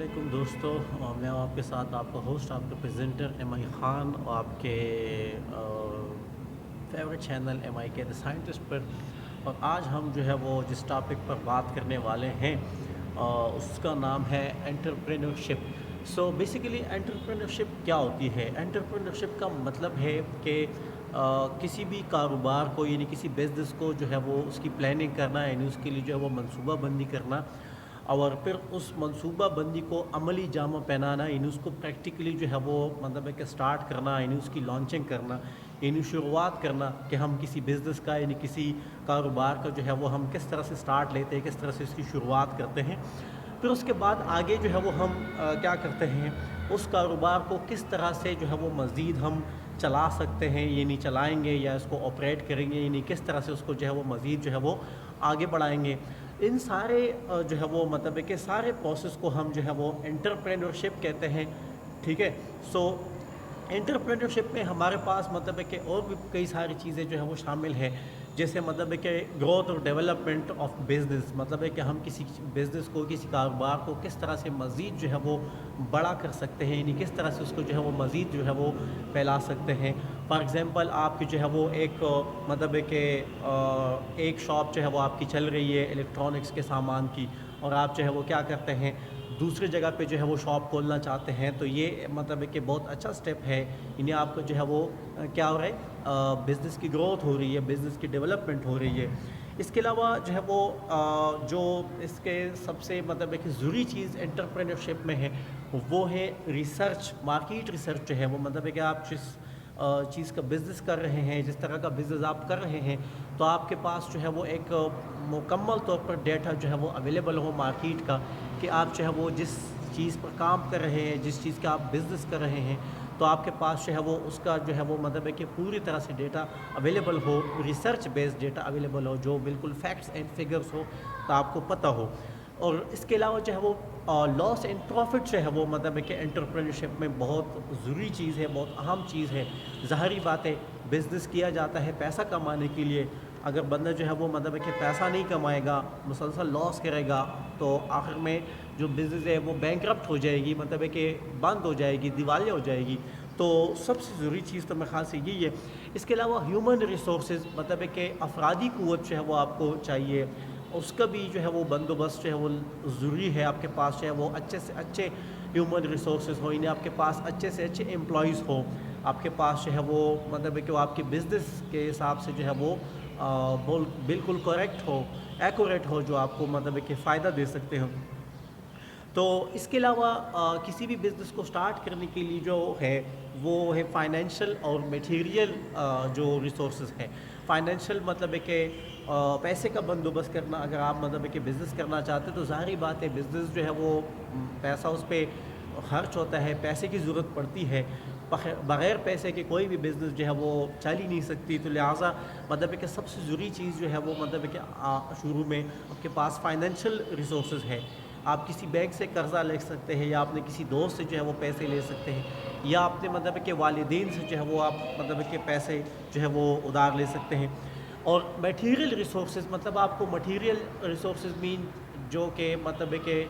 علیکم دوستو، میں ہوں آپ کے ساتھ آپ کا ہوسٹ، آپ کا پریزنٹر ایم آئی خان، اور آپ کے فیوریٹ چینل ایم آئی کے دا سائنٹسٹ پر. اور آج ہم جو ہے وہ جس ٹاپک پر بات کرنے والے ہیں اس کا نام ہے انٹرپرینورشپ. سو بیسیکلی انٹرپرینورشپ کیا ہوتی ہے؟ انٹرپرینورشپ کا مطلب ہے کہ کسی بھی کاروبار کو، یعنی کسی بزنس کو جو ہے وہ اس کی پلاننگ کرنا، یعنی اس کے لیے جو ہے وہ منصوبہ بندی کرنا، اور پھر اس منصوبہ بندی کو عملی جامہ پہنانا، یعنی اس کو پریکٹیکلی جو ہے وہ مطلب ہے کہ سٹارٹ کرنا، یعنی اس کی لانچنگ کرنا، یعنی شروعات کرنا کہ ہم کسی بزنس کا، یعنی کسی کاروبار کا جو ہے وہ ہم کس طرح سے سٹارٹ لیتے ہیں، کس طرح سے اس کی شروعات کرتے ہیں. پھر اس کے بعد آگے جو ہے وہ ہم کیا کرتے ہیں، اس کاروبار کو کس طرح سے جو ہے وہ مزید ہم چلا سکتے ہیں، یعنی چلائیں گے یا اس کو آپریٹ کریں گے، یعنی کس طرح سے اس کو جو ہے وہ مزید جو ہے وہ آگے بڑھائیں گے. ان سارے جو ہے وہ مطلب ہے کہ سارے پروسیس کو ہم جو ہے وہ انٹرپرینورشپ کہتے ہیں. ٹھیک ہے. سو انٹرپرینورشپ میں ہمارے پاس مطلب ہے کہ اور بھی کئی ساری چیزیں جو ہے وہ شامل ہیں، جیسے مطلب ہے کہ گروتھ اور ڈیولپمنٹ آف بزنس. مطلب ہے کہ ہم کسی بزنس کو، کسی کاروبار کو کس طرح سے مزید جو ہے وہ بڑا کر سکتے ہیں، یعنی کس طرح سے اس کو جو ہے وہ مزید جو ہے وہ پھیلا سکتے ہیں. فار ایگزامپل آپ کی جو ہے وہ ایک مطلب ہے کہ ایک شاپ جو ہے وہ آپ کی چل رہی ہے الیکٹرانکس کے سامان کی، اور آپ جو ہے وہ کیا کرتے ہیں، دوسری جگہ پہ جو ہے وہ شاپ کھولنا چاہتے ہیں. تو یہ مطلب ہے کہ بہت اچھا سٹیپ ہے، یعنی آپ کو جو ہے وہ کیا ہو رہا ہے، بزنس کی گروتھ ہو رہی ہے، بزنس کی ڈیولپمنٹ ہو رہی ہے. اس کے علاوہ جو ہے وہ جو اس کے سب سے مطلب ہے کہ ضروری چیز انٹرپرینورشپ میں ہے، وہ ہے ریسرچ. مارکیٹ ریسرچ جو ہے وہ مطلب ہے کہ آپ جس چیز کا بزنس کر رہے ہیں، جس طرح کا بزنس آپ کر رہے ہیں، تو آپ کے پاس جو ہے وہ ایک مکمل طور پر ڈیٹا جو ہے وہ اویلیبل ہو مارکیٹ کا، کہ آپ جو ہے وہ جس چیز پر کام کر رہے ہیں، جس چیز کا آپ بزنس کر رہے ہیں، تو آپ کے پاس جو ہے وہ اس کا جو ہے وہ مطلب ہے کہ پوری طرح سے ڈیٹا اویلیبل ہو، ریسرچ بیسڈ ڈیٹا اویلیبل ہو، جو بالکل فیکٹس اینڈ فگرس ہو، تو آپ کو پتہ ہو. اور اس کے علاوہ جو ہے وہ لاس اینڈ پروفٹ جو ہے وہ مطلب ہے کہ انٹرپرینورشپ میں بہت ضروری چیز ہے، بہت اہم چیز ہے. ظاہری بات ہے، بزنس کیا جاتا ہے پیسہ کمانے کے لیے. اگر بندہ جو ہے وہ مطلب ہے کہ پیسہ نہیں کمائے گا، مسلسل لاس کرے گا، تو آخر میں جو بزنس ہے وہ بینکرپٹ ہو جائے گی، مطلب ہے کہ بند ہو جائے گی، دیوالیہ ہو جائے گی. تو سب سے ضروری چیز تو میرے خیال سے یہی ہے. اس کے علاوہ ہیومن ریسورسز، مطلب ہے کہ افرادی قوت جو ہے وہ آپ کو چاہیے، اس کا بھی جو ہے وہ بندوبست جو ہے وہ ضروری ہے. آپ کے پاس جو ہے وہ اچھے سے اچھے ہیومن ریسورسز ہو، یعنی آپ کے پاس اچھے سے اچھے امپلائیز ہوں. آپ کے پاس جو ہے وہ مطلب ہے کہ وہ آپ کے بزنس کے حساب سے جو ہے وہ بالکل کریکٹ ہو، ایکوریٹ ہو، جو آپ کو مطلب ہے کہ فائدہ دے سکتے ہوں. تو اس کے علاوہ کسی بھی بزنس کو سٹارٹ کرنے کے لیے جو ہے وہ ہے فائنینشیل اور میٹیریل جو ریسورسز ہیں. فائنینشیل مطلب ہے کہ پیسے کا بندوبست کرنا. اگر آپ مطلب ہے کہ بزنس کرنا چاہتے ہیں تو ظاہری بات ہے، بزنس جو ہے وہ پیسہ اس پہ خرچ ہوتا ہے، پیسے کی ضرورت پڑتی ہے. بغیر پیسے کے کوئی بھی بزنس جو ہے وہ چل ہی نہیں سکتی. تو لہٰذا مطلب ہے کہ سب سے ضروری چیز جو ہے وہ مطلب ہے کہ شروع میں آپ کے پاس فائنینشیل ریسورسز ہے. آپ کسی بینک سے قرضہ لے سکتے ہیں، یا اپنے کسی دوست سے جو ہے وہ پیسے لے سکتے ہیں، یا اپنے مطلب ہے کہ والدین سے جو ہے وہ آپ مطلب ہے کہ پیسے جو ہے وہ ادھار لے سکتے ہیں. اور میٹیریل ریسورسز مطلب آپ کو مٹیریل ریسورسز مین جو کہ مطلب ہے کہ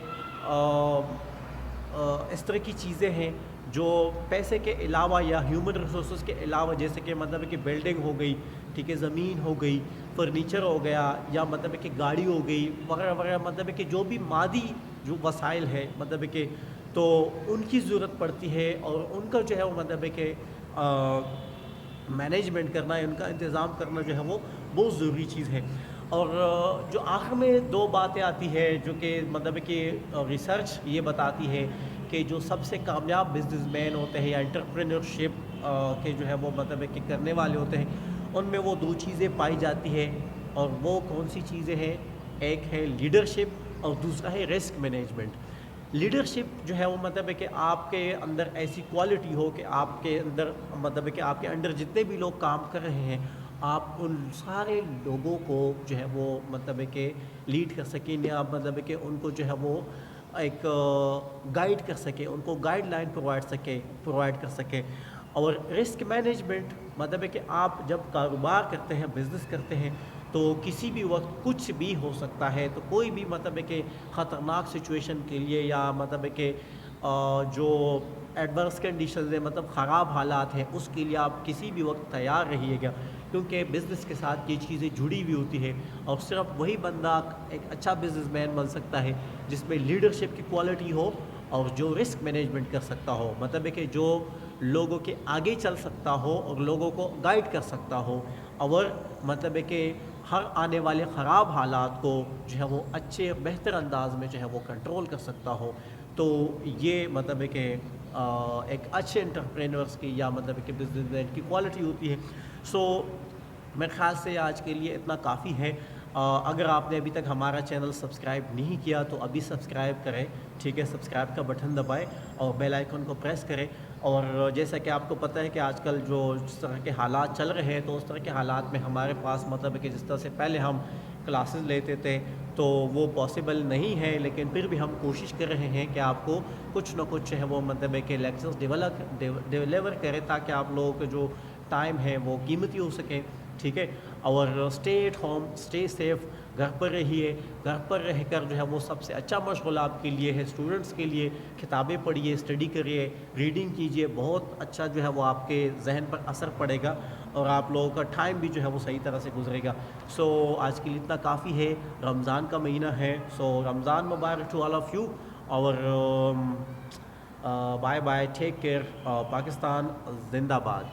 اس طرح کی چیزیں ہیں جو پیسے کے علاوہ یا ہیومن ریسورسز کے علاوہ، جیسے کہ مطلب ہے کہ بلڈنگ ہو گئی، ٹھیک ہے، زمین ہو گئی، فرنیچر ہو گیا، یا مطلب ہے کہ گاڑی ہو گئی وغیرہ وغیرہ. مطلب ہے کہ جو بھی مادی جو وسائل ہے مطلب ہے کہ تو ان کی ضرورت پڑتی ہے، اور ان کا جو ہے وہ مطلب ہے کہ مینجمنٹ کرنا ہے، ان کا انتظام کرنا جو ہے وہ بہت ضروری چیز ہے. اور جو آخر میں دو باتیں آتی ہے جو کہ مطلب ہے کہ ریسرچ یہ بتاتی ہے کہ جو سب سے کامیاب بزنس مین ہوتے ہیں یا انٹرپرینورشپ کے جو ہے وہ مطلب ہے کہ کرنے والے ہوتے ہیں، ان میں وہ دو چیزیں پائی جاتی ہے. اور وہ کون سی چیزیں ہیں؟ ایک ہے لیڈرشپ، اور دوسرا ہے رسک مینجمنٹ. لیڈرشپ جو ہے وہ مطلب ہے کہ آپ کے اندر ایسی کوالٹی ہو کہ آپ کے اندر مطلب ہے کہ آپ کے انڈر جتنے بھی لوگ کام کر رہے ہیں، آپ ان سارے لوگوں کو جو ہے وہ مطلب ہے کہ لیڈ کر سکیں، یا آپ مطلب ہے کہ ان کو جو ہے وہ ایک گائیڈ کر سکیں، ان کو گائیڈ لائن پرووائڈ کر سکیں. اور رسک مینجمنٹ مطلب ہے کہ آپ جب کاروبار کرتے ہیں، بزنس کرتے ہیں، تو کسی بھی وقت کچھ بھی ہو سکتا ہے. تو کوئی بھی مطلب ہے کہ خطرناک سچویشن کے لیے یا مطلب ہے کہ جو ایڈورس کنڈیشنز ہیں مطلب خراب حالات ہیں اس کے لیے آپ کسی بھی وقت تیار رہیے گا, کیونکہ بزنس کے ساتھ یہ چیزیں جڑی ہوئی ہوتی ہے. اور صرف وہی بندہ ایک اچھا بزنس مین بن سکتا ہے جس میں لیڈرشپ کی کوالٹی ہو اور جو رسک مینجمنٹ کر سکتا ہو, مطلب ہے کہ جو لوگوں کے آگے چل سکتا ہو اور لوگوں کو گائیڈ کر سکتا ہو, اور مطلب ہے کہ ہر آنے والے خراب حالات کو جو ہے وہ اچھے بہتر انداز میں جو ہے وہ کنٹرول کر سکتا ہو. تو یہ مطلب ہے کہ ایک اچھے انٹرپرینورس کی یا مطلب ہے کہ بزنس مین کی کوالٹی ہوتی ہے. سو میرے خیال سے آج کے لیے اتنا کافی ہے. اگر آپ نے ابھی تک ہمارا چینل سبسکرائب نہیں کیا تو ابھی سبسکرائب کریں, ٹھیک ہے, سبسکرائب کا بٹن دبائیں اور بیل آئیکن کو پریس کریں. اور جیسا کہ آپ کو پتہ ہے کہ آج کل جو جس طرح کے حالات چل رہے ہیں تو اس طرح کے حالات میں ہمارے پاس مطلب ہے کہ جس طرح سے پہلے ہم کلاسز لیتے تھے تو وہ پاسبل نہیں ہے, لیکن پھر بھی ہم کوشش کر رہے ہیں کہ آپ کو کچھ نہ کچھ ہے وہ مطلب ہے کہ لیکچرز ڈیلیور کرے تاکہ آپ لوگوں کے جو ٹائم ہے وہ قیمتی ہو سکے, ٹھیک ہے. اور stay at home, stay safe, گھر پر رہیے. گھر پر رہ کر جو ہے وہ سب سے اچھا مشغلہ آپ کے لیے ہے, اسٹوڈنٹس کے لیے کتابیں پڑھیے, اسٹڈی کریے, ریڈنگ کیجیے, بہت اچھا جو ہے وہ آپ کے ذہن پر اثر پڑے گا اور آپ لوگوں کا ٹائم بھی جو ہے وہ صحیح طرح سے گزرے گا. سو آج کے لیے اتنا کافی ہے. رمضان کا مہینہ ہے, سو رمضان مبارک ٹو آل آف یو. اور bye bye, take care. Pakistan زندہ باد.